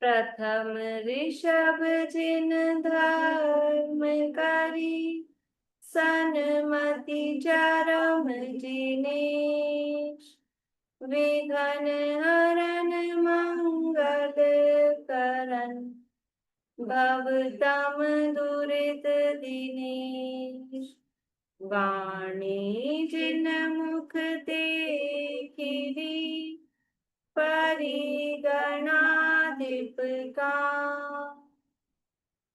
प्रथम ऋषभ जिन धर्म करी, सन्मति चरम जिनेश। विघ्न हरन मंगल करन, भवतम दुरित दिनेश। वाणी जिन मुख देखिरी, परिगणाधिपका।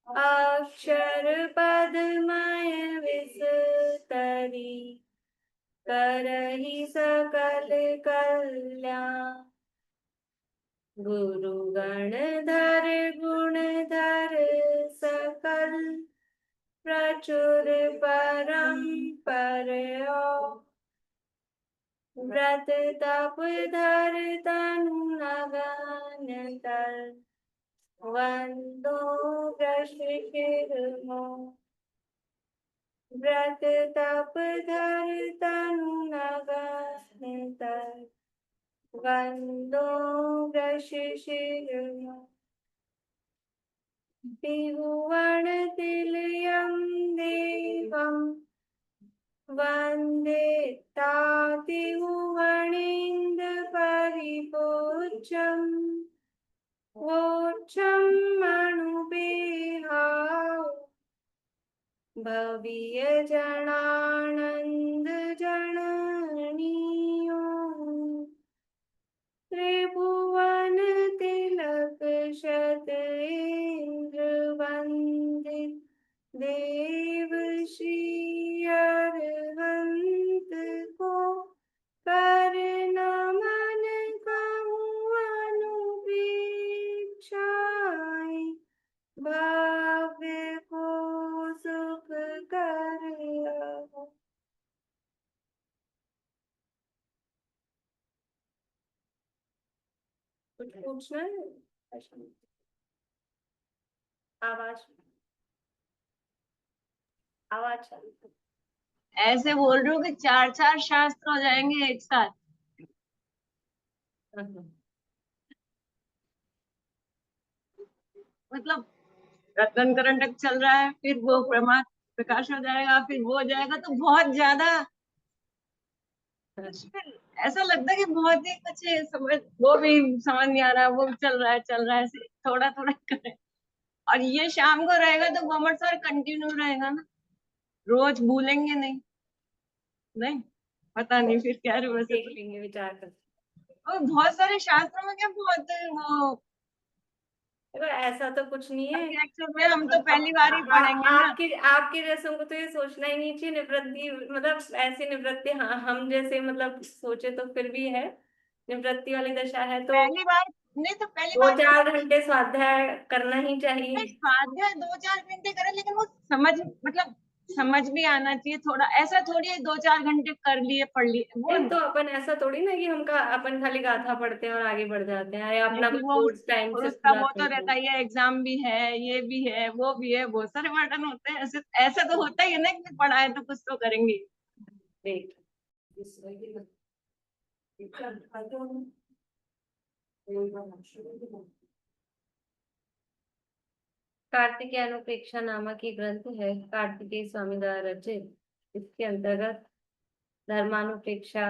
अक्षर पदमय विस्तरी, करहि सकल कल्याण। गुरु गणधर गुणधर सकल, प्रचुर परम्परयो। व्रत तप धर तनु अगन कर, वंदो वृष शिरोमणि। व्रत तप धर तनु अगन कर, वंदो वृष शिरोमणि। त्रिभुवन तिलयं देवं, वन्दे तातिभुवनेन्द्र परिपूज्यम्। वोच्चं मनुपेहाओ, भवीय जनानंद जननीयो। त्रिभुवन तिलक शत इंद्र वंदित, देव श्री अरहंत को। कर नमन कहूँ अनुपेक्षाएं, भाग्य को सुख कर लो। कुछ पूछना है? आवाज आवाज ऐसे बोल रहे हो कि 4-4 शास्त्र हो जाएंगे एक साथ। मतलब रत्न करंटक चल रहा है, फिर वो प्रकाश हो जाएगा, फिर वो हो जाएगा, तो बहुत ज्यादा फिर ऐसा लगता है कि बहुत ही कुछ समझ, वो भी समझ नहीं आ रहा, वो भी चल रहा है ऐसे थोड़ा थोड़ा करें। और ये शाम को रहेगा तो कॉमर्स और कंटिन्यू रहेगा ना, रोज भूलेंगे नहीं। नहीं पता नहीं फिर क्या रहे, वैसे देख लेंगे विचार कर। और बहुत सारे शास्त्रों में क्या बहुत वो, ऐसा तो कुछ नहीं है। एक्चुअल में हम तो पहली बार ही पढ़ेंगे ना। आपकी रस्म को तो ये सोचना ही नहीं चाहिए। निवृत्ति मतलब ऐसी निवृत्ति, हाँ हम जैसे मतलब सोचे तो फिर भी है। निवृत्ति वाली दशा है तो पहली बार नहीं, तो पहली बार 2-4 घंटे स्वाध्याय करना ही चाहिए। स्वाध्याय 2-4 घंटे करें, लेकिन वो समझ मतलब समझ भी आना चाहिए थोड़ा। ऐसा थोड़ी है 2-4 घंटे कर लिए पढ़ लिए वो तो अपन ऐसा थोड़ी ना कि अपन खाली गाथा पढ़ते हैं और आगे बढ़ जाते हैं या अपना नहीं, कुछ वो कोर्स टाइम से उसका पूरा वो तो करते रहता हैं। ही है, एग्जाम भी है, ये भी है, वो भी है, बहुत सारे बर्डन होते हैं। ऐसे ऐसा तो होता ही है ना कि पढ़ा है तो कुछ तो करेंगे। देख कार्तिकेय अनुप्रेक्षा नामक एक ग्रंथ है, कार्तिकेय स्वामी द्वारा रचित। इसके अंतर्गत धर्मानुप्रेक्षा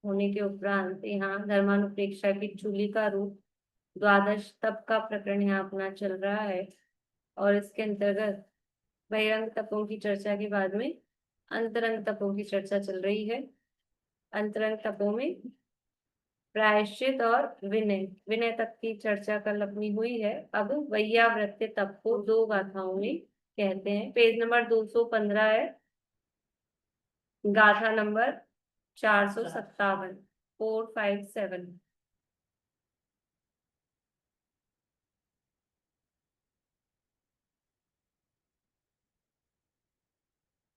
होने के उपरांत यहाँ धर्मानुप्रेक्षा की चूली का रूप द्वादश तप का प्रकरण यहाँ अपना चल रहा है। और इसके अंतर्गत बहिरंग तपों की चर्चा के बाद में अंतरंग तपों की चर्चा चल रही है। अंतरंग तपों में प्रायश्चित और विनय विनय तप की चर्चा कल अपनी हुई है। अब वैयावृत्य तप को 2 गाथाओं में कहते हैं। पेज नंबर 215 है, गाथा नंबर 457, 457।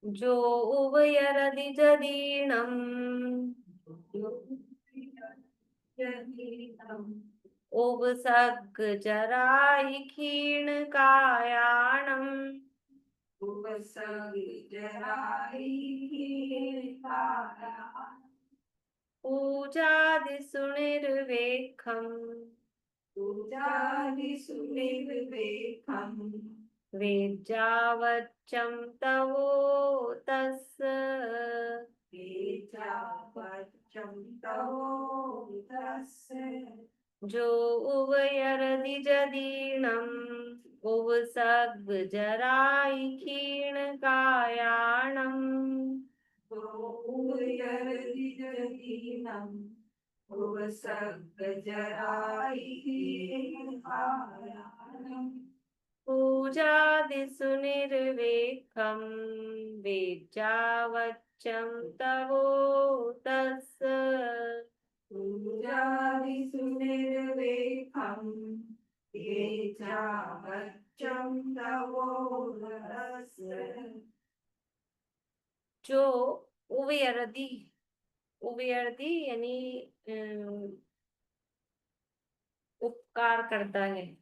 जो उभयरदि जदीर्णम् उबसग जराई क्षीण कायाणम् पूजादि सुनिर्वेक्षम् पूजादिषु निर्वेकम् वेज्जावच्चं तवोतस् वेदावच्चं तवोतस्य जो उभयरदिजदीर्णम् उवसग्जराय क्षीणकायाणम् भूयर्दिजदीनम् उपसर्गजरायिहाराणम् पूजादिषु निर्वेकम् वेज्जावच्चं तवोतस् पूजादिषु निर्वेकम् वेदावच्चं तवोतस्य जो उभयरदी उभयरदी यानी उपकार करता है,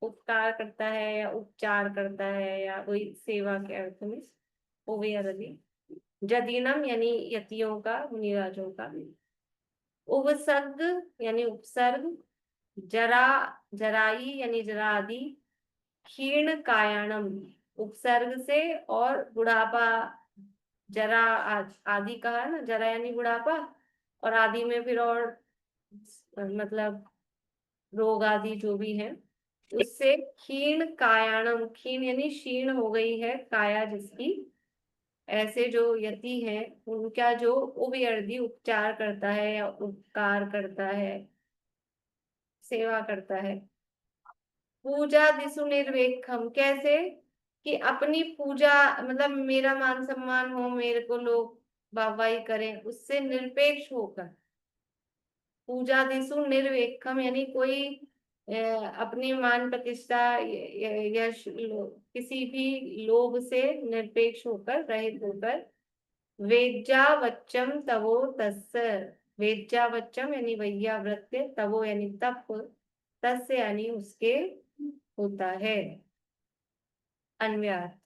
उपकार करता है या उपचार करता है या कोई सेवा के अर्थ में उभयरदी। जदीनम यानी यतियों का, मुनिराजों का। उपसर्ग यानी उपसर्ग। जरा जराई यानी जरा आदि। क्षीण कायाणम उपसर्ग से और बुढ़ापा जरा आदि कहा ना, जरा यानी बुढ़ापा और आदि में फिर और मतलब रोग आदि जो भी है उससे। क्षीण कायाणम, क्षीण यानी क्षीण हो गई है काया जिसकी, ऐसे जो यति है उनका जो उभयर्दी उपचार करता है या उपकार करता है, सेवा करता है। पूजा दिशु निर्वेकम कैसे कि अपनी पूजा मतलब मेरा मान सम्मान हो, मेरे को लोग वाहवाही करें, उससे निरपेक्ष होकर। पूजा दिशु निर्वेकम यानी कोई अपनी मान प्रतिष्ठा यश किसी भी लोभ से निरपेक्ष होकर, रहित होकर। वेज्जावच्चम तवो तस्य, वेज्जावच्चम यानी वैयावृत्य, तवो यानी तप, तस्य यानी उसके होता है। अन्वयार्थ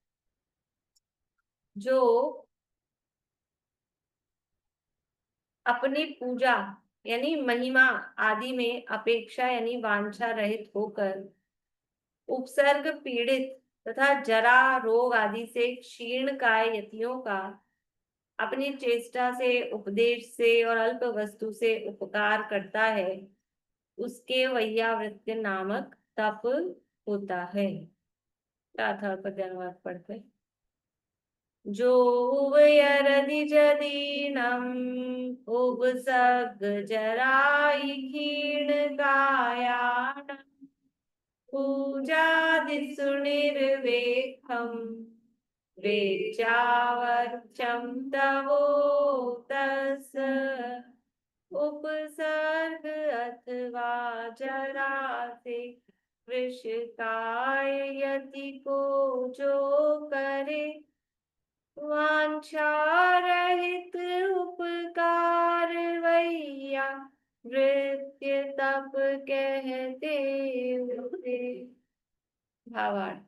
जो अपनी पूजा यानी महिमा आदि में अपेक्षा यानी वांछा रहित होकर उपसर्ग पीड़ित तथा जरा रोग आदि से क्षीण काय यतियों का अपनी चेष्टा से, उपदेश से और अल्प वस्तु से उपकार करता है, उसके वैयावृत्य नामक तप होता है। गाथा का अनुवाद पढ़ते। जो उभयरदिजदीनम् उपसर्गजरायि क्षीणकायाणम् पूजादिषु निर्वेकम् वेज्जावच्चं तवोतस् उपसर्ग अथवा जरा से वृषकाय यति को जो करे, वांछा रहित उपकार वैया वृत्य तप कहते उसे। भावार्थ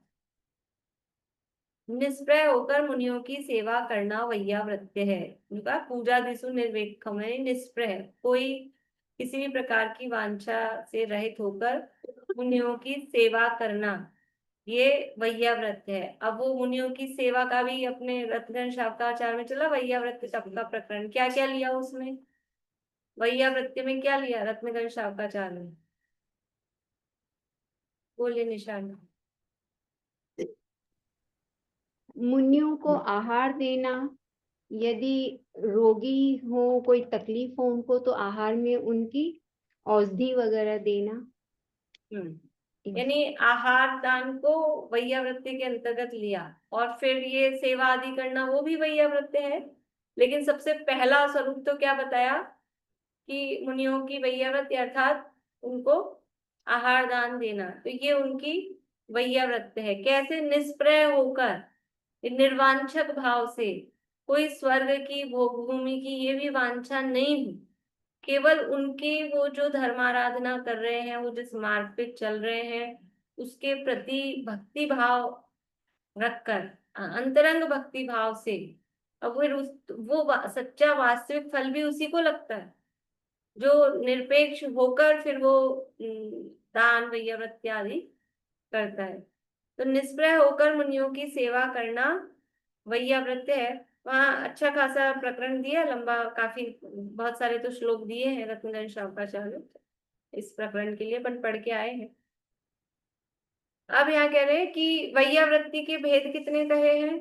निष्प्रय होकर मुनियों की सेवा करना वैयावृत्य है। उनका पूजा दिशु निर्वेकम है, निष्प्रय, कोई किसी भी प्रकार की वांछा से रहित होकर मुनियों की सेवा करना, ये वैयावृत्य है। अब वो मुनियों की सेवा का भी अपने रत्नगण शाब्दाचार में चला वैयावृत्य शब्द का प्रकरण। क्या क्या लिया उसमें, वैयावृत्य में क्या लिया रत्नगण शाब्दाचार में, बोलिए निशान। मुनियों को आहार देना, यदि रोगी हो, कोई तकलीफ हो उनको, तो आहार में उनकी औषधि वगैरह देना। यानी आहार दान को वैयावृत्ति के अंतर्गत लिया, और फिर ये सेवा आदि करना वो भी वैयावृत्ति है। लेकिन सबसे पहला स्वरूप तो क्या बताया कि मुनियों की वैयावृत्ति अर्थात उनको आहार दान देना, तो ये उनकी वैयावृत्ति है। कैसे, निष्प्रय होकर, निर्वांछक भाव से, कोई स्वर्ग की भोग भूमि की ये भी वांछा नहीं हुई, केवल उनकी वो जो धर्माराधना कर रहे हैं, वो जिस मार्ग पे चल रहे हैं उसके प्रति भक्ति भाव रखकर, अंतरंग भक्ति भाव से। अब फिर वो सच्चा वास्तविक फल भी उसी को लगता है। जो निरपेक्ष होकर फिर वो दान वैयावृत्ति आदि करता है। तो निष्प्रह होकर मुनियों की सेवा करना वैयावृत्य है। वहाँ अच्छा खासा प्रकरण दिया, लंबा काफी, बहुत सारे तो श्लोक दिए हैं रत्नगंज शांकराचार्य इस प्रकरण के लिए, अपन पढ़ के आए हैं। अब यहाँ कह रहे हैं कि वैयावृत्ति के भेद कितने कहे हैं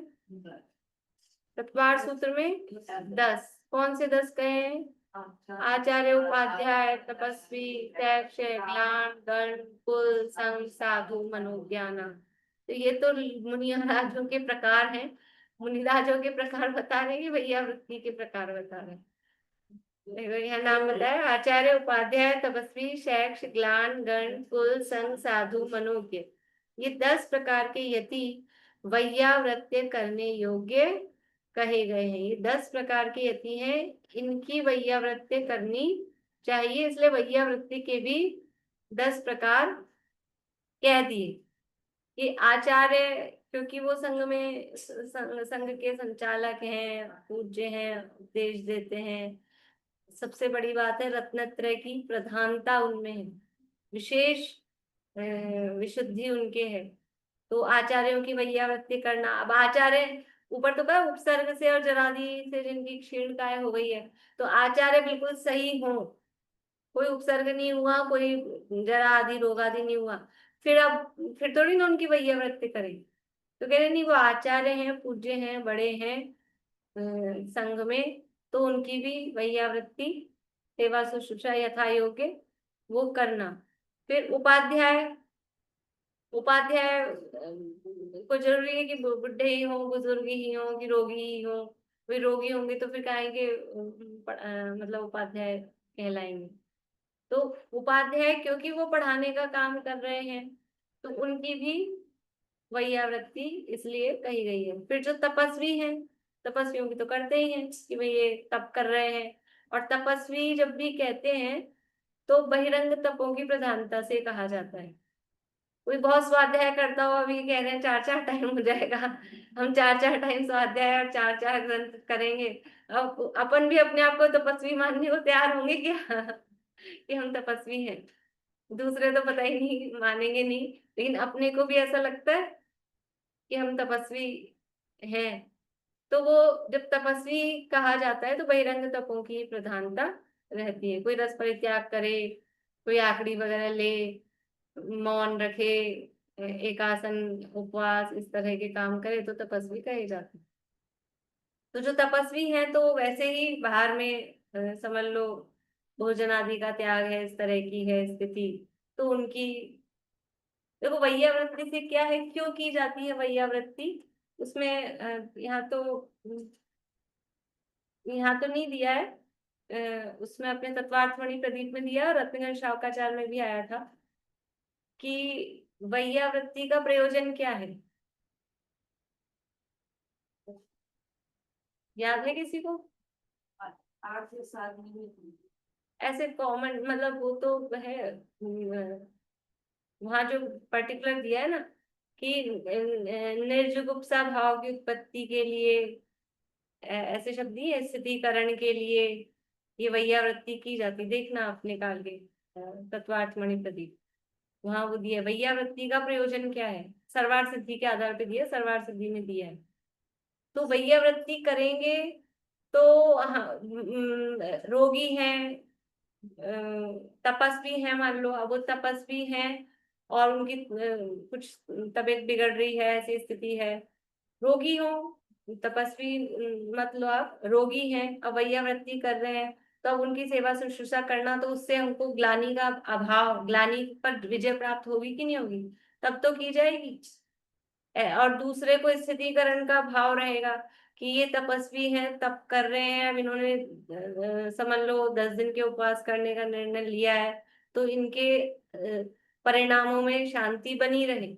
तत्वार सूत्र में? 10। कौन से 10 कहे हैं? आचार्य, उपाध्याय, तपस्वी, शैक्ष, ग्लान, गण, कुल, संघ, साधु, मनोज्ञाना। तो ये तो मुनिराजों के प्रकार हैं, मुनिराजों के प्रकार बता रहे हैं, वैयावृत्ति के प्रकार बता रहे हैं। देखो यहाँ नाम बताया, आचार्य, उपाध्याय, तपस्वी, शैक्ष, ग्लान, गण, कुल, संघ, साधु, मनोज्ञ। ये 10 प्रकार के यति वैयावृत्य करने योग्य कहे गए हैं। ये 10 प्रकार के यति हैं, इनकी वैयावृत्य करनी चाहिए, इसलिए वैयावृत्ति के भी 10 प्रकार कह दिए। कि आचार्य, क्योंकि वो संघ में संघ के संचालक हैं, पूज्य हैं, उपदेश देते हैं। सबसे बड़ी बात है रत्नत्रय की प्रधानता उनमें है, विशेष विशुद्धि उनके है। तो आचार्यों की वैयावृत्ति करना। अब आचार्य ऊपर तो कहा उपसर्ग से और जरादि से जिनकी क्षीण काय हो गई है, तो आचार्य बिल्कुल सही हो, कोई उपसर्ग नहीं हुआ, कोई जरा आदि रोग आदि नहीं हुआ, फिर थोड़ी ना उनकी वैयावृत्ति करें। तो कह रहे नहीं, वो आचार्य हैं, पूज्य हैं, बड़े हैं संघ में, तो उनकी भी वैयावृत्ति, सेवा शुश्रूषा यथा योग्य वो करना। फिर उपाध्याय, उपाध्याय को जरूरी है कि बुढ़े ही हो, बुजुर्ग ही हो, कि रोगी ही हो। वे रोगी होंगे तो फिर कहेंगे मतलब उपाध्याय कहलाएंगे। तो उपाध्याय क्योंकि वो पढ़ाने का काम कर रहे हैं, तो उनकी भी वैयावृत्ति इसलिए कही गई है। फिर जो तपस्वी हैं, तपस्वियों की तो करते ही हैं कि भाई ये तप कर रहे हैं। और तपस्वी जब भी कहते हैं तो बहिरंग तपों की प्रधानता से कहा जाता है। कोई बहुत स्वाध्याय करता हो, अभी कह रहे हैं 4-4 टाइम हो जाएगा, हम 4-4 टाइम स्वाध्याय और 4-4 ग्रंथ करेंगे। अब अपन भी अपने आप को तपस्वी मानने को तैयार होंगे क्या कि हम तपस्वी हैं? दूसरे तो पता ही नहीं, मानेंगे नहीं, लेकिन अपने को भी ऐसा लगता है कि हम तपस्वी हैं। तो वो जब तपस्वी कहा जाता है तो बहिरंग तपों की प्रधानता रहती है। कोई रस परित्याग करे, कोई आखड़ी वगैरह ले, मौन रखे, एकासन, उपवास, इस तरह के काम करे तो तपस्वी कहे जाते हैं। तो जो तपस्वी हैं तो वैसे ही बाहर में समझ लो भोजन आदि का त्याग है, इस तरह की है स्थिति, तो उनकी देखो वैयावृत्ति से क्या है, क्यों की जाती है वैयावृत्ति, उसमें यहाँ तो नहीं दिया है, उसमें अपने तत्वार्थमणि प्रदीप में दिया और रत्नगंज शावकाचार्य में भी आया था कि वैयावृत्ति का प्रयोजन क्या है। याद है किसी को? 8 से 7 महीने ऐसे कॉमन मतलब वो तो है, वहां जो पर्टिकुलर दिया है ना कि निर्जुगुप्सा भाव की उत्पत्ति के लिए, ऐसे शब्द दिए, स्थितिकरण के लिए ये वैयावृत्ति की जाती। देखना आप निकाल के तत्वार्थमणि प्रदीप, वहां वो दिया वैयावृत्ति का प्रयोजन क्या है, सर्वार्थ सिद्धि के आधार पर दिया, सर्वार्थ सिद्धि में दिया है। तो वैयावृत्ति करेंगे तो हाँ, रोगी हैं, तपस्वी हैं, मान लो अब वो तपस्वी हैं और उनकी कुछ तबीयत बिगड़ रही है, ऐसी स्थिति है, रोगी हो, तपस्वी मत लो आप, रोगी हैं, अवैयावृत्ति कर रहे हैं, तो अब उनकी सेवा शुश्रूषा करना, तो उससे हमको ग्लानि का अभाव, ग्लानि पर विजय प्राप्त होगी कि नहीं होगी? तब तो की जाएगी। और दूसरे को स्थितिकरण का भाव रहेगा कि ये तपस्वी हैं, तप कर रहे हैं, अब इन्होंने समझ लो 10 दिन के उपवास करने का निर्णय लिया है, तो इनके परिणामों में शांति बनी रहे,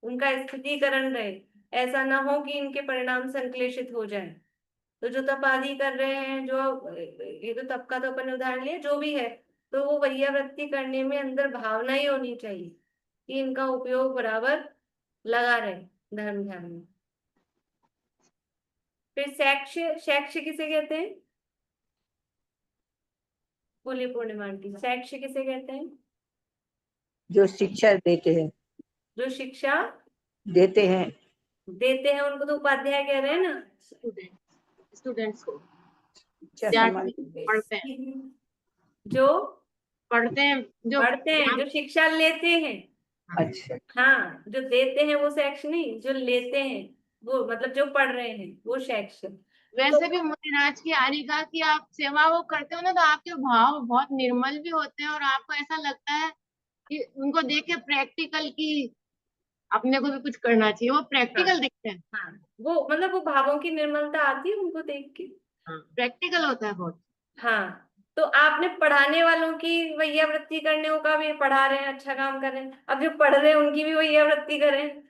उनका स्थितिकरण रहे, ऐसा ना हो कि इनके परिणाम संक्लेशित हो जाए। तो जो तप आदि कर रहे हैं, जो ये तो तप का तो अपन उदाहरण लिया, जो भी है, तो वो वैयावृत्ति करने में अंदर भावना ही होनी चाहिए कि इनका उपयोग बराबर लगा रहे धर्म ध्यान में। फिर शैक्ष, शैक्ष किसे कहते हैं? बोलिए पूर्णिमा आंटी, शैक्ष किसे कहते हैं? जो शिक्षा देते हैं, जो शिक्षा देते हैं। देते हैं उनको तो उपाध्याय कह रहे हैं ना। स्टूडेंट्स को, शिक्षा विद्यार्थी समाज पढ़ते हैं, जो पढ़ते हैं, जो पढ़ते हैं, जो शिक्षा लेते हैं। अच्छा, हाँ, जो देते हैं वो शैक्ष नहीं, जो लेते हैं वो मतलब जो पढ़ रहे हैं वो शैक्ष। वैसे भी मुनिराज की आर्य कहा कि आप सेवा वो करते हो ना, तो आपके भाव बहुत निर्मल भी होते हैं और आपको ऐसा लगता है कि उनको देख के प्रैक्टिकल की अपने को भी कुछ करना चाहिए, वो प्रैक्टिकल दिखते हैं। हाँ, वो मतलब वो भावों की निर्मलता आती है उनको देख के। प्रैक्टिकल होता है बहुत। हाँ, तो आपने पढ़ाने वालों की वैयावृत्ति करने का भी पढ़ा रहे हैं, अच्छा काम कर रहे हैं, अब जो पढ़ रहे हैं उनकी भी वैयावृत्ति करें।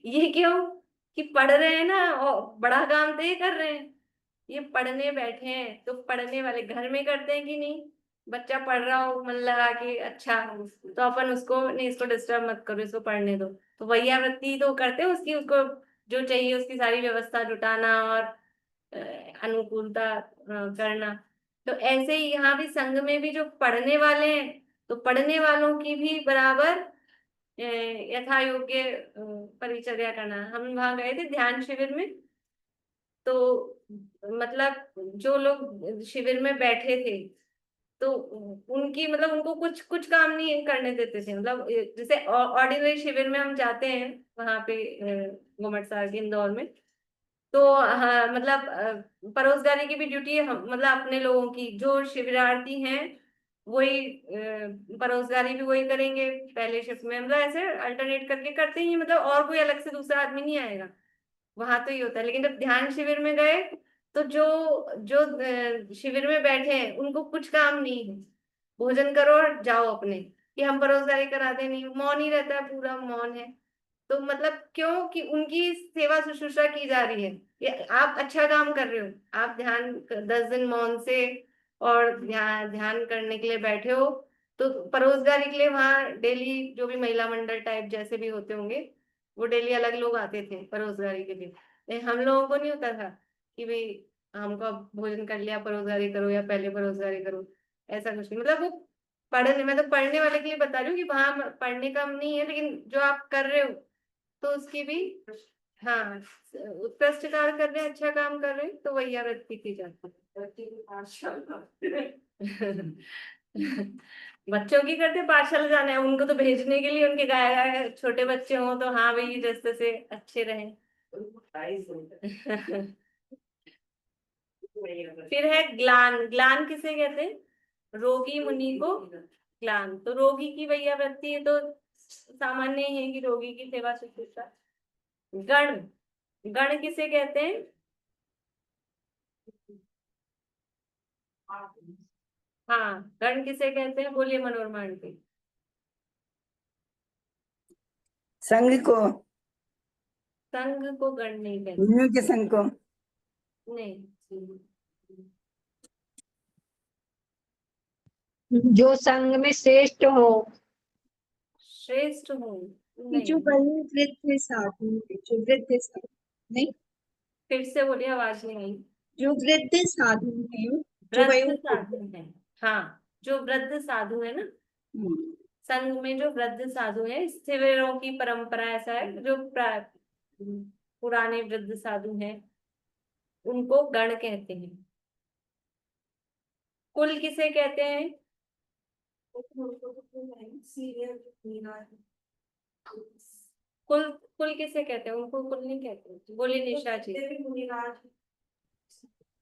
ये क्यों? कि पढ़ रहे हैं ना, और बड़ा काम तो ये कर रहे हैं। ये पढ़ने बैठे हैं तो पढ़ने वाले घर में करते हैं कि नहीं? बच्चा पढ़ रहा हो मन लगा के, अच्छा, तो अपन उसको नहीं, इसको डिस्टर्ब मत करो, इसको पढ़ने दो। तो वैयावृत्ति तो करते हैं उसकी, उसको जो चाहिए उसकी सारी व्यवस्था जुटाना और अनुकूलता करना। तो ऐसे ही यहाँ भी संघ में भी जो पढ़ने वाले हैं, तो पढ़ने वालों की भी बराबर यथा योग्य परिचर्या करना। हम वहां गए थे ध्यान शिविर में, तो मतलब जो लोग शिविर में बैठे थे तो उनकी मतलब उनको कुछ कुछ काम नहीं करने देते थे। मतलब जैसे ऑर्डिनरी शिविर में हम जाते हैं वहां पे गोमटसार के इंदौर में, तो हाँ मतलब परोसगारी की भी ड्यूटी है मतलब अपने लोगों की जो शिविरार्थी हैं वही परोसगारी भी वही करेंगे पहले शिफ्ट में, मतलब ऐसे अल्टरनेट करके करते ही, मतलब और कोई अलग से दूसरा आदमी नहीं आएगा। वहां तो ये होता है, लेकिन जब ध्यान शिविर में गए तो जो जो शिविर में बैठे हैं उनको कुछ काम नहीं है, भोजन करो और जाओ अपने, कि हम परोसगारी कराते नहीं, मौन ही रहता है, पूरा मौन है। तो मतलब क्यों? कि उनकी सेवा शुश्रूषा की जा रही है। ये आप अच्छा काम कर रहे हो, आप ध्यान 10 दिन मौन से और ध्यान ध्यान करने के लिए बैठे हो, तो परोसगारी के लिए वहां डेली जो भी महिला मंडल टाइप जैसे भी होते होंगे वो डेली अलग लोग आते थे परोसगारी के लिए। लेकिन हम लोगों को नहीं होता था कि भाई हमको अब भोजन कर लिया परोसगारी करो या पहले परोसगारी करो, ऐसा कुछ नहीं। मतलब वो पढ़ने, मैं तो पढ़ने वाले के लिए बता रही हूँ कि वहां पढ़ने का नहीं है, लेकिन जो आप कर रहे हो तो उसकी भी, हाँ, उत्कृष्ट कार्य कर रहे हैं, अच्छा काम कर रहे हैं, तो वही आवृत्ति की जाती है। बच्चों की करते पाठशाला जाना है, उनको तो भेजने के लिए, उनके गाय गाय छोटे बच्चे हों तो हाँ भाई जैसे से अच्छे रहें। फिर है ग्लान। ग्लान किसे कहते हैं? रोगी मुनि को ग्लान। तो रोगी की वैयावृत्ति है तो सामान्य ही है कि रोगी की सेवा शुश्रूषा। गण, गण किसे कहते हैं? हाँ, गण किसे कहते हैं? बोलिए मनोरमा आंटी। संघ को, संघ को गण नहीं कहते। मुनियों के संघ को। नहीं, जो संघ में श्रेष्ठ हो। श्रेष्ठ हूँ कि जो नहीं। वृद्ध साधु है, जो वृद्ध साधु नहीं, फिर से बोलिए, आवाज नहीं आई। जो वृद्ध साधु है, जो वृद्ध वयोवृद्ध। साधु है, हाँ, जो वृद्ध साधु है ना, हम्म, संघ में जो वृद्ध साधु है, शिविरों की परंपरा ऐसा है, जो पुराने वृद्ध साधु हैं उनको गण कहते हैं। कुल किसे कहते हैं? कुल, कुल किसे कहते हैं? उनको कुल नहीं कहते। बोलिए निशा जी।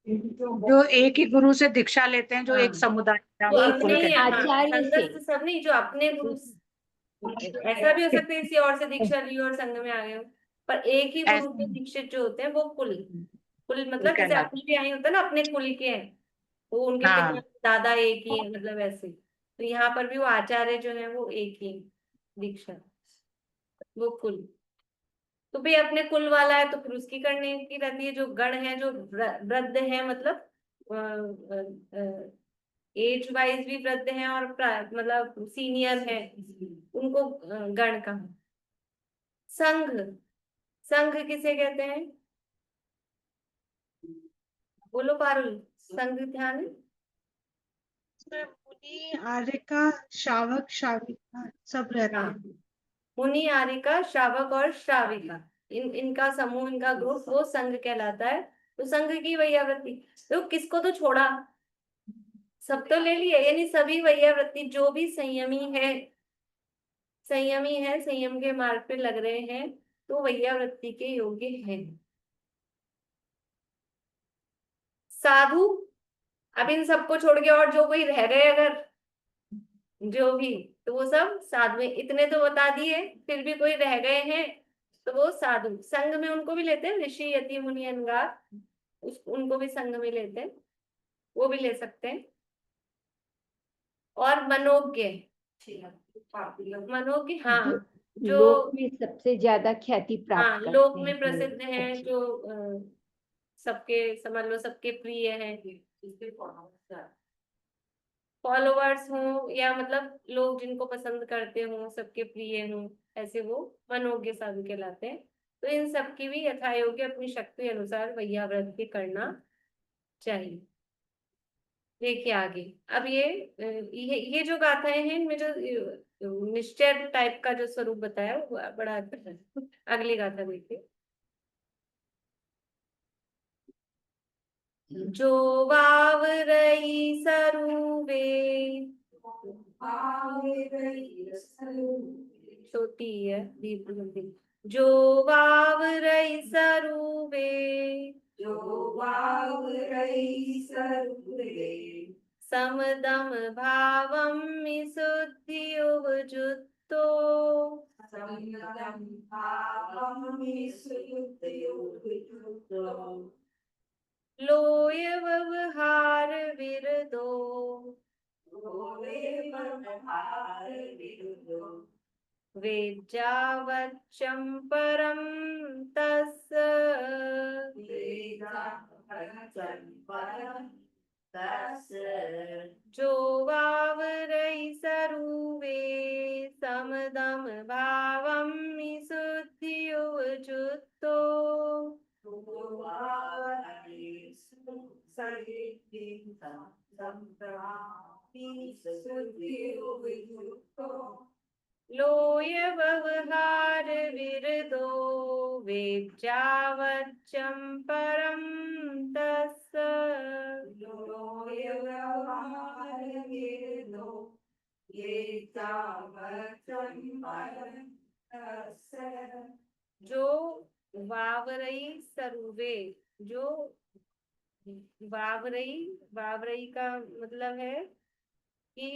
जो एक ही गुरु से दीक्षा लेते हैं, जो हाँ, एक समुदाय का, जो उनको अपने कुल ही, कहते हैं। हाँ, आचार्य से। संघस्थ सब नहीं, जो अपने गुरु, ऐसा भी हो सकता है किसी और से दीक्षा ली हो और संघ में आ गए हो, पर एक ही गुरु के ऐसे दीक्षित जो होते हैं वो कुल। कुल कुल मतलब जैसे कहलाते अपने भी आई होता है ना, अपने कुल के हैं, वो उनके हैं। पिता हाँ, दादा एक ही है, मतलब ऐसे। तो यहाँ पर भी वो आचार्य जो है वो एक ही दीक्षा, वो कुल। तो भाई अपने कुल वाला है तो फिर उसकी करने की रहती है। जो गण है, जो वृद्ध है, मतलब एज वाइज भी वृद्ध हैं और मतलब सीनियर है, उनको गण कहा। संघ, संघ किसे कहते हैं? बोलो पारुल, संघ ध्यान है? मुनि आर्यिका शावक शाविका सब रहते हाँ, हैं। मुनि आर्यिका शावक और श्राविका, इनका समूह, इनका ग्रुप वो संघ कहलाता है। तो संघ की वैयावृत्ति, तो किसको तो छोड़ा, सब तो ले लिए, यानी सभी वैयावृत्ति जो भी संयमी है, संयम के मार्ग पे लग रहे हैं, तो वैयावृत्ति के योग्य हैं। साधु, अब इन सबको छोड़ के और जो कोई रह गए अगर, जो भी, तो वो सब साधु हैं। इतने तो बता दिए, फिर भी कोई रह गए हैं तो वो साधु। संघ में उनको भी लेते हैं, ऋषि यति मुनि अनगार, उनको भी संघ में लेते हैं, वो भी ले सकते हैं। और मनोज्ञ, हाँ, जो लोक में सबसे ज्यादा ख्याति हाँ प्राप्त लोक करते में हैं। प्रसिद्ध हैं, अच्छा। जो सबके, समझ लो सबके प्रिय हैं, फॉलोवर्स हों या मतलब लोग जिनको पसंद करते हों, सबके प्रिय हों, ऐसे वो मनोज्ञ साधु कहलाते हैं। तो इन सब की भी यथायोग्य अपनी शक्ति अनुसार वैयावृत्ति करना चाहिए। देखिए आगे, अब ये जो गाथाएं हैं, इनमें जो निश्चय टाइप का जो स्वरूप बताया वो बड़ा अच्छा है। अगली गाथा देखिए। जो वावरई सरुवे, छोटी है दीर्घ लंबी। जो वावरई सरुवे, समदम भावम विशुद्धि उपजुत्तो, लोय व्यवहार विरदो, वेज्जावच्चं परं तस्य, जो वावरई सरुवे, समदम भावं विशुद्धि उपजुत्तो, लोय व्यवहार विरदो, वेज्जावच्चं परं तस्य, जो वावरई सरुवे, जो वावरई का मतलब है कि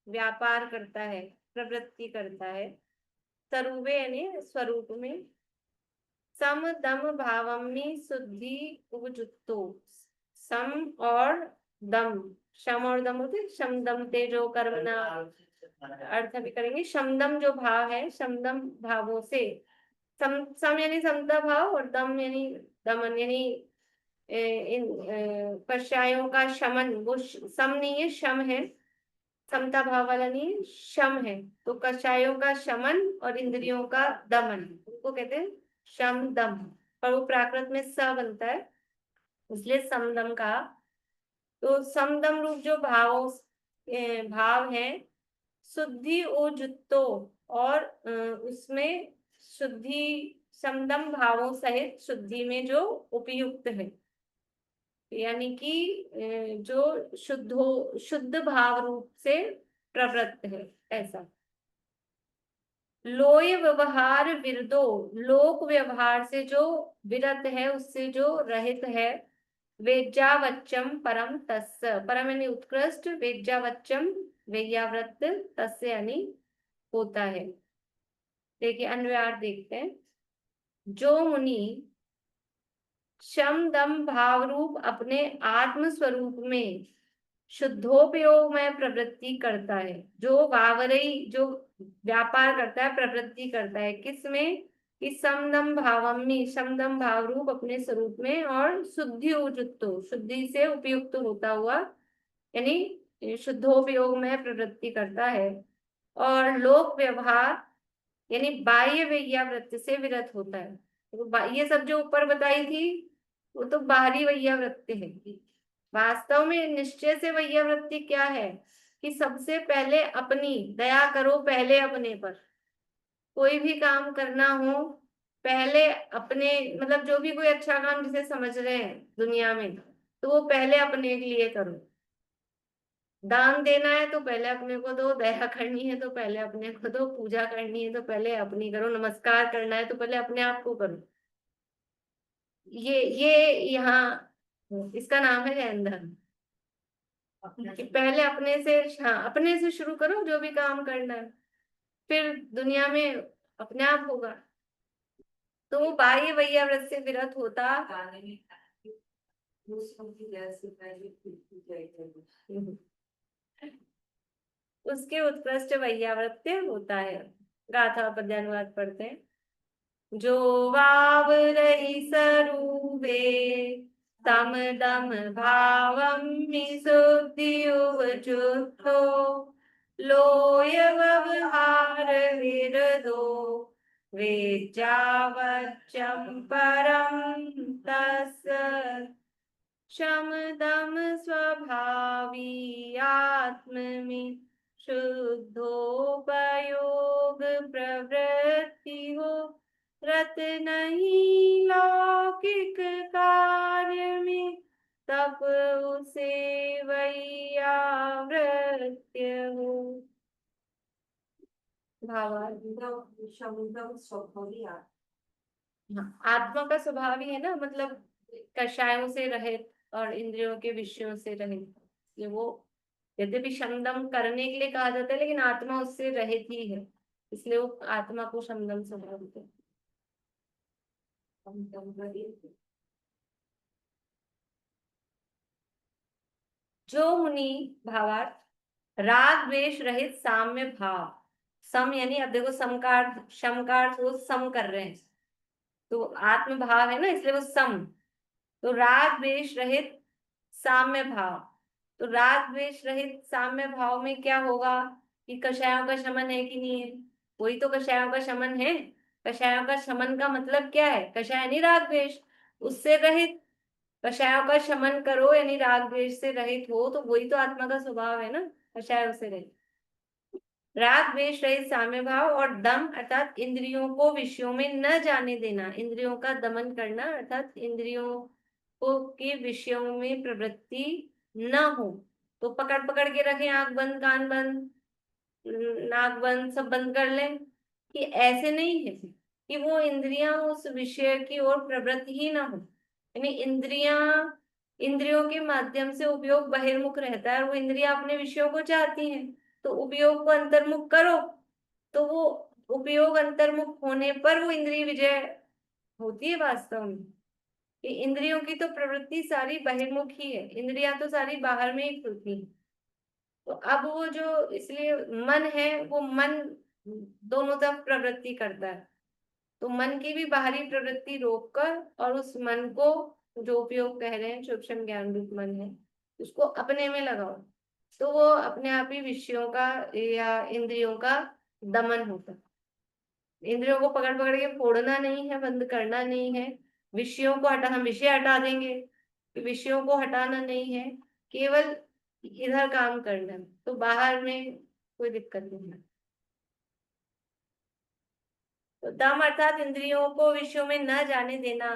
व्यापार करता है, प्रवृत्ति करता है। सरुवे यानी स्वरूप में। सम दम भावम्नि शुद्धि उपजुत्तो, सम और दम, शम और दम होते, शम दम तेजो कर्मणा, अर्थ भी करेंगे। शमदम जो भाव है, शमदम भावों से, सम यानी समता भाव, और दम यानी दमन, यानी इन कषायों का शमन, वो सम नहीं है, शम है, समता भाव वाला नहीं है, शम है। तो कषायों का शमन और इंद्रियों का दमन, उसको कहते हैं शम दम, पर वो प्राकृत में स बनता है, इसलिए समदम कहा। तो समदम रूप जो भाव है, शुद्धि ओजुत्तो, और उसमें शुद्धि, समदम भावों सहित शुद्धि में जो उपयुक्त है, यानी कि जो शुद्ध भाव रूप से प्रवृत्त है, ऐसा। लोय व्यवहार विरदो, लोक व्यवहार से जो विरत है, उससे जो रहित है। वेज्जावच्चम परम तस्य, परम यानी उत्कृष्ट, वेज्जावच्चम वैयावृत्त, तस्य यानी होता है। देखिए अन्वयार्थ देखते हैं। जो मुनि शम दम भाव रूप अपने आत्म स्वरूप में शुद्धोपयोग में प्रवृत्ति करता है, जो वावरई, जो व्यापार करता है, प्रवृत्ति करता है, किसमें, कि समदम भावम्नि, समदम भाव रूप अपने स्वरूप में, और शुद्धि उजुत्तो, शुद्धि से उपयुक्त होता हुआ, यानी शुद्धोपयोग में प्रवृत्ति करता है, और लोक व्यवहार यानी बाह्य वैयावृत्ति से विरत होता है। तो ये सब जो ऊपर बताई थी वो तो बाहरी वैयावृत्ति है। वास्तव में निश्चय से वैयावृत्ति क्या है, कि सबसे पहले अपनी दया करो, पहले अपने पर। कोई भी काम करना हो पहले अपने, मतलब जो भी कोई अच्छा काम जिसे समझ रहे हैं दुनिया में, तो वो पहले अपने के लिए करो। दान देना है तो पहले अपने को दो, दया करनी है तो पहले अपने को दो, पूजा करनी है तो पहले अपनी करो, नमस्कार करना है तो पहले अपने आप को करो। ये यहाँ इसका नाम है जैन धर्म, कि पहले अपने से, हाँ अपने से शुरू करो जो भी काम करना है, फिर दुनिया में अपने आप होगा। तो वो बाह्य वैयाव्रत से विरत होता उसके उत्कृष्ट वैयाव्रत्य होता है। गाथा पद्यानुवाद पढ़ते हैं। जो वाव रही सरूबे तम दम भावम निसुद्धियुवचुत्तो लोय व्यवहार विरदो वेज्जावच्चं परं तस्य शम दम स्वभावी आत्मनि शुद्धोपयोग प्रवृत्ति हो, रत नहीं लौकिक कार्य में, तप उसे वैयावृत्य हो। हाँ, आत्मा का स्वभाव ही है ना, मतलब कषायों से रहित और इंद्रियों के विषयों से रहित। ये वो यद्यपि शमदम करने के लिए कहा जाता है, लेकिन आत्मा उससे रहित ही है, इसलिए वो आत्मा को शमदम स्वभाव बोलते हैं। जो मुनि भावार्थ राग द्वेष रहित साम्य भाव, सम यानी अब देखो समकार शमकार वो सम कर रहे हैं, तो आत्म भाव है ना, इसलिए वो सम। तो राग द्वेष रहित साम्य भाव, तो राग द्वेष रहित साम्य भाव में क्या होगा कि कषायों का शमन है कि नहीं है? वही तो कषायों का शमन है। कषायों का शमन का मतलब क्या है? कषाय यानी राग द्वेष, उससे रहित। कषायों का शमन करो यानी राग द्वेष से रहित हो, तो वही तो आत्मा का स्वभाव है ना, कषायों से रहित। राग द्वेष रहित साम्य भाव और दम अर्थात इंद्रियों को विषयों में न जाने देना, इंद्रियों का दमन करना अर्थात इंद्रियों को के विषयों में प्रवृत्ति न हो। तो पकड़ पकड़ के रखें, आंख बंद, कान बंद, नाक बंद, सब बंद कर लें, कि ऐसे नहीं है कि वो इंद्रियां उस विषय की ओर प्रवृत्त ही ना हो। यानी इंद्रियों के माध्यम से उपयोग बहिर्मुख रहता है और वो इंद्रियां अपने विषयों को चाहती हैं, तो उपयोग को अंतर्मुख करो, तो वो उपयोग अंतर्मुख होने पर वो इंद्रिय विजय होती है वास्तव में। कि इंद्रियों की तो प्रवृत्ति सारी बहिर्मुख ही है, इंद्रियां तो सारी बाहर में ही खुलती है। तो अब वो जो, इसलिए मन है वो मन दोनों तरफ प्रवृत्ति करता है, तो मन की भी बाहरी प्रवृत्ति रोककर और उस मन को, जो उपयोग कह रहे हैं सूक्ष्म ज्ञान रूप मन है, उसको अपने में लगाओ, तो वो अपने आप ही विषयों का या इंद्रियों का दमन होता है। इंद्रियों को पकड़ पकड़ के फोड़ना नहीं है, बंद करना नहीं है, विषयों को हटा, हम विषय हटा देंगे, विषयों को हटाना नहीं है, केवल इधर काम करना है, तो बाहर में कोई दिक्कत नहीं है। तो दम अर्थात इंद्रियों को विषयों में न जाने देना,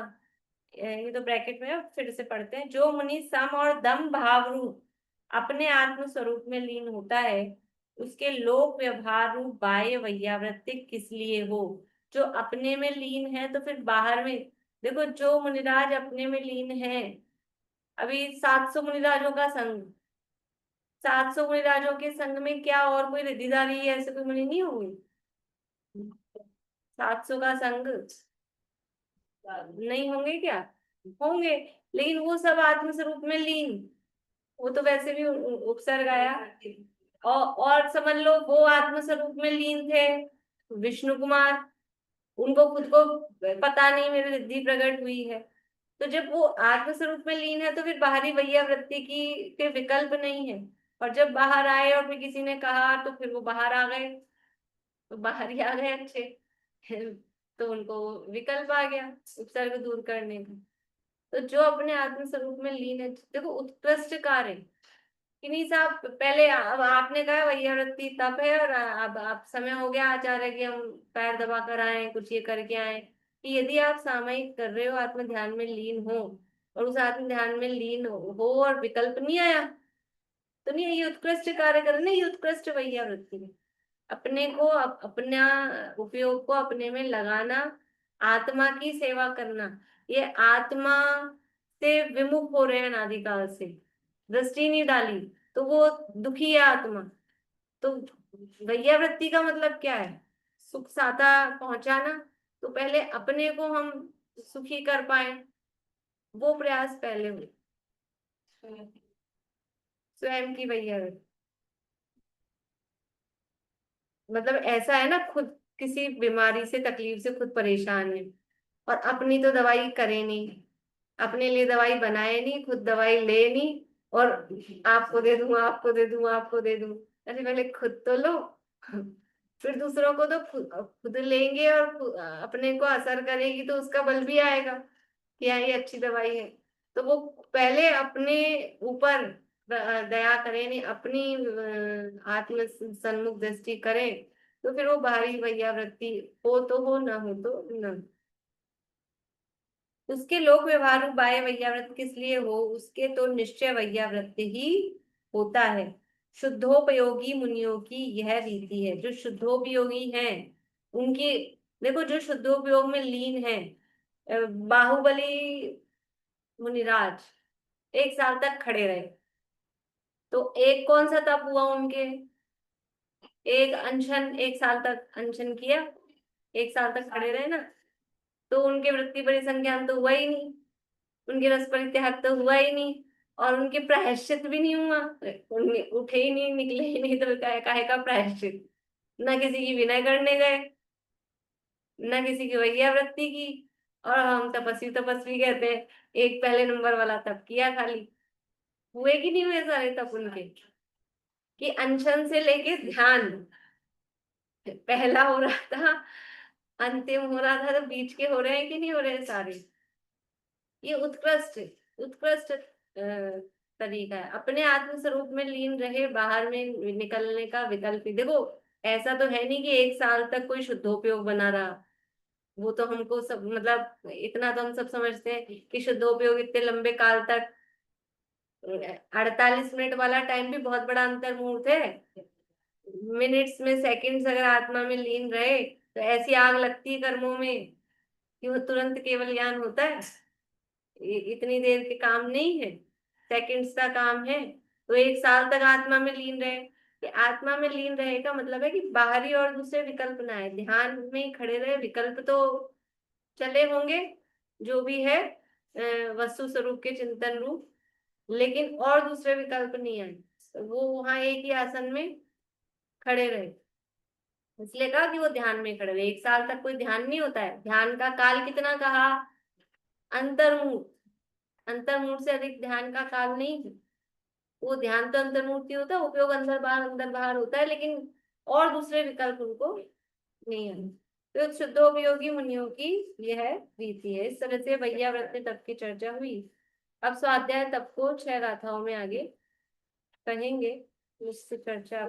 ये तो ब्रैकेट में है, फिर से पढ़ते हैं। जो मुनि सम और दम भाव रूप अपने आत्म स्वरूप में लीन होता है, उसके लोक व्यवहार रूप बाह्य वैयावृत्तिक किस लिए हो? जो अपने में लीन है तो फिर बाहर में देखो, जो मुनिराज अपने में लीन है, अभी 700 मुनिराजों का संघ, 700 मुनिराजों के संघ में क्या और कोई रिद्धिधारी ऐसे कोई मुनि नहीं होंगे? 700 का संघ नहीं होंगे क्या? होंगे, लेकिन वो सब आत्म स्वरूप में लीन, वो तो वैसे भी उपसर्ग आया। और समझ लो वो आत्म स्वरूप में लीन थे विष्णु कुमार, उनको खुद को पता नहीं मेरी रिद्धि प्रकट हुई है। तो जब वो आत्म स्वरूप में लीन है तो फिर बाहरी वैयावृत्ति की के विकल्प नहीं है, और जब बाहर आए और फिर किसी ने कहा तो फिर वो बाहर आ गए, तो बाहर ही आ गए अच्छे तो उनको विकल्प आ गया उपसर्ग दूर करने का। तो जो अपने आत्म स्वरूप में लीन है, देखो उत्कृष्ट कार्य कि नहीं साहब, पहले अब आपने कहा वैयावृत्ति तप है, और अब आप समय हो गया आचार्य कि हम पैर दबा कर आए, कुछ ये करके आए, कि यदि आप सामयिक कर रहे हो, आत्म ध्यान में लीन हो, और उस आत्म ध्यान में लीन हो और विकल्प नहीं आया, तो नहीं ये उत्कृष्ट कार्य करना, ये उत्कृष्ट वैयावृत्ति है। अपने को अपना उपयोग को अपने में लगाना, आत्मा की सेवा करना। ये आत्मा से विमुख हो रहे हैं अनादिकाल से, दृष्टि नहीं डाली, तो वो दुखी है आत्मा। तो वैयावृत्ति का मतलब क्या है? सुख साता पहुंचाना। तो पहले अपने को हम सुखी कर पाए, वो प्रयास पहले हो, स्वयं की वैयावृत्ति। मतलब ऐसा है ना, खुद किसी बीमारी से तकलीफ से खुद परेशान है, और अपनी तो दवाई करे नहीं, अपने लिए दवाई बनाए नहीं, खुद दवाई ले नहीं, और आपको दे दूं, आपको दे दूं, आपको दे दूं। अरे पहले खुद तो लो, फिर दूसरों को तो खुद लेंगे, और अपने को असर करेगी तो उसका बल भी आएगा कि हाँ ये अच्छी दवाई है। तो वो पहले अपने ऊपर दया करें, नहीं अपनी आत्म सन्मुख दृष्टि करें, तो फिर वो बाहरी वैयावृत्ति हो तो हो, ना हो तो ना। उसके लोक व्यवहार रूप बाह्य वैयावृत्ति किस लिए हो, उसके तो निश्चय वैयावृत्ति ही होता है। शुद्धोपयोगी मुनियों की यह रीति है। जो शुद्धोपयोगी हैं उनकी, देखो जो शुद्धोपयोग में लीन है, बाहुबली मुनिराज 1 साल तक खड़े रहे, तो एक कौन सा तप हुआ उनके? एक अनशन, 1 साल तक अनशन किया, 1 साल तक खड़े रहे ना, तो उनके वृत्ति परिसंज्ञान तो हुआ ही नहीं, उनके रस परित्याग तो हुआ ही नहीं, और उनके प्रायश्चित भी नहीं हुआ, उठे ही नहीं, निकले ही नहीं, तो काहे का प्रायश्चित? न किसी की विनय करने गए, न किसी की वैयावृत्ति की, और हम तपस्वी तपस्वी कहते हैं, एक पहले नंबर वाला तप किया खाली। हुए कि नहीं हुए सारे तप उनके? कि अनशन से लेके ध्यान, पहला हो रहा था, अंतिम हो रहा था, तो बीच के हो रहे हैं कि नहीं हो रहे हैं सारे? ये उत्कृष्ट उत्कृष्ट तरीका है। अपने आत्म स्वरूप में लीन रहे, बाहर में निकलने का विकल्प ही देखो। ऐसा तो है नहीं कि 1 साल तक कोई शुद्धोपयोग बना रहा, वो तो हमको सब, मतलब इतना तो हम सब समझते हैं कि शुद्धोपयोग इतने लंबे काल तक, 48 मिनट वाला टाइम भी बहुत बड़ा अंतर मुहूर्त है। मिनट्स में, सेकंड्स अगर आत्मा में लीन रहे, तो ऐसी आग लगती है कर्मों में कि वो तुरंत केवल ज्ञान होता है। इतनी देर के काम नहीं है, सेकंड्स का काम है। तो 1 साल तक आत्मा में लीन रहे, कि आत्मा में लीन रहे का मतलब है कि बाहरी और दूसरे विकल्प ना आए, ध्यान में ही खड़े रहे। विकल्प तो चले होंगे जो भी है, वस्तु स्वरूप के चिंतन रूप, लेकिन और दूसरे विकल्प नहीं आए, तो वो वहां एक ही आसन में खड़े रहे। इसलिए कहा कि वो ध्यान में खड़े रहे। 1 साल तक कोई ध्यान नहीं होता है। ध्यान का काल कितना कहा? अंतर्मुख, अंतर्मुख से अधिक ध्यान का काल नहीं है। वो ध्यान तो अंतर्मुक्ति होता है, उपयोग अंदर बाहर होता है, लेकिन और दूसरे विकल्प उनको नहीं है। तो शुद्धोपयोगी मुनियों की यह रीति है। इस तरह से वैयावृत्ति तप की चर्चा हुई। अब स्वाध्याय तप को 6 गाथाओं में आगे कहेंगे, इससे चर्चा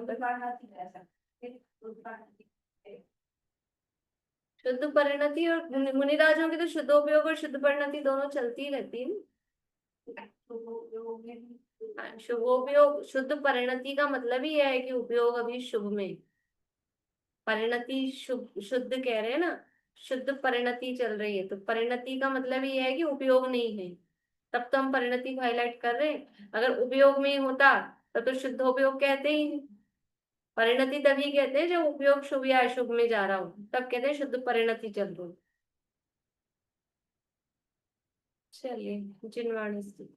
शुद्ध परिणति, और मुनिराजों की तो शुद्धोपयोग और शुद्ध परिणति दोनों चलती ही रहती है। शुभोपयोग, शुद्ध परिणति का मतलब ही है कि उपयोग अभी शुभ में, परिणति शुभ शुद्ध कह रहे हैं ना, शुद्ध परिणति चल रही है, तो परिणति का मतलब ये है कि उपयोग नहीं है, तब तो हम परिणति को हाईलाइट कर रहे हैं। अगर उपयोग में होता तब तो शुद्धोपयोग कहते ही नहीं। परिणति तभी कहते हैं जब उपयोग शुभ या अशुभ में जा रहा हो, तब कहते हैं शुद्ध परिणति चल रही। चलिए जिनवाणी स्तुति।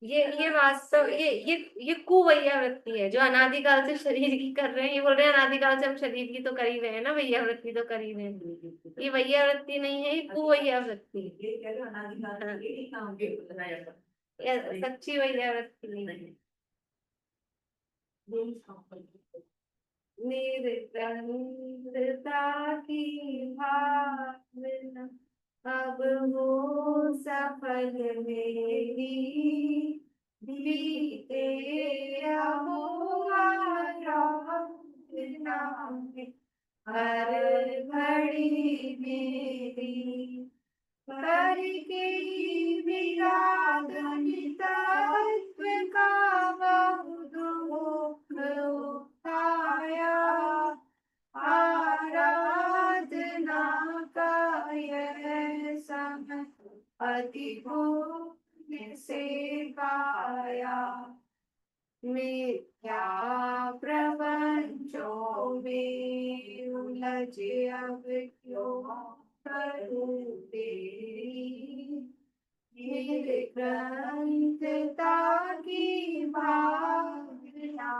ये वास्तव, ये कुवैयावृत्ति है जो अनादिकाल से शरीर की कर रहे हैं। ये बोल रहे हैं अनादिकाल से हम शरीर की तो कर ही रहे हैं ना, वैयावृत्ति तो कर ही रहे हैं। ये वैयावृत्ति नहीं है, ये कुवैयावृत्ति है। सच्ची वैयावृत्ति नहीं है। निर्द्वंद्वता की भावना अब हो सफल मेरी, बीते हर घड़ी मेरी, करके विरागनी तत्व का बहु दुख उठाया, आराधना का यह समय अति पुण्य से पाया। मिथ्या प्रपंचों में उलझ अब क्यों करूं तेरी, निर्ग्रंथता की भावना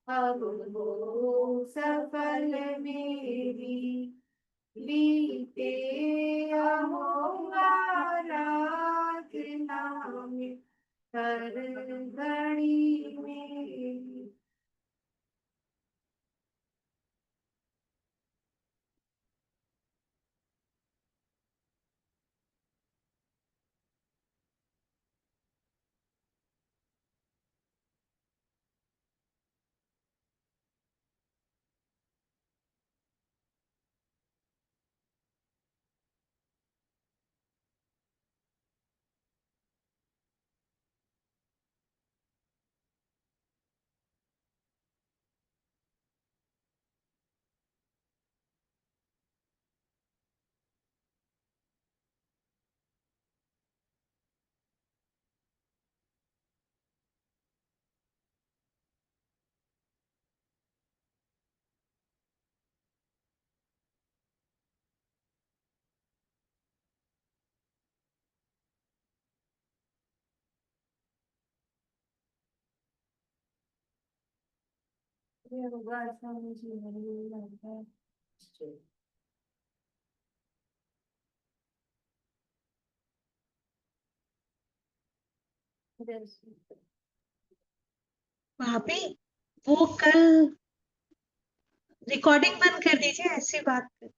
अब हो सफल मेरी, बीते अहोरात्रा में हर घड़ी मेरी। ये होगा ऐसा मुझे नहीं लगता है। भाभी वो कल रिकॉर्डिंग बंद कर दीजिए, ऐसी बात कर।